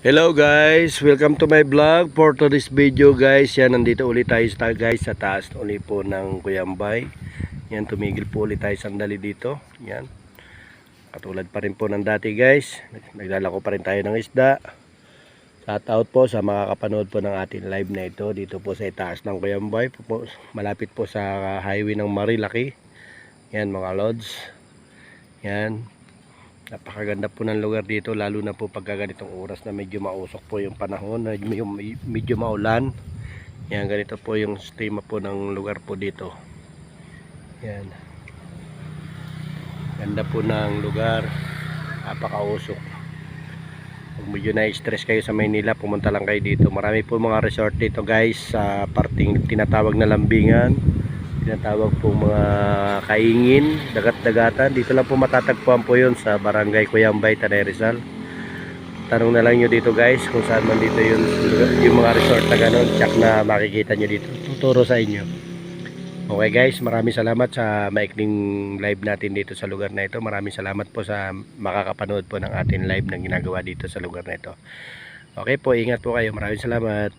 Hello guys, welcome to my vlog. For today's video guys, yan, nandito ulit tayo guys sa taas ulit po ng Cuyambay. Yan, tumigil po ulit tayo sandali dito. Yan, katulad pa rin po ng dati guys. Naglalako pa rin tayo ng isda. Shout out po sa makakapanood po ng ating live na ito dito po sa itaas ng Cuyambay, malapit po sa highway ng Marilaki. Yan mga lods. Yan, napakaganda po ng lugar dito, lalo na po pagka ganitong oras na medyo mausok po yung panahon, medyo maulan. Yan, ganito po yung sistema po ng lugar po dito. Yan, ganda po ng lugar, napakausok. Kung medyo na-stress kayo sa Maynila, pumunta lang kayo dito. Marami po mga resort dito guys, sa parting tinatawag na Lambingan, tinatawag po mga Kaingin, dagat-dagatan. Dito lang po matatagpuan po yun sa Barangay Cuyambay, Tanay Rizal. Tanong na lang nyo dito guys kung saan man dito yun, yung mga resort na ganun, tsak na makikita nyo dito, tuturo sa inyo. Okay guys, maraming salamat sa maikling live natin dito sa lugar na ito. Maraming salamat po sa makakapanood po ng ating live na ginagawa dito sa lugar na ito. Okay po, ingat po kayo, maraming salamat.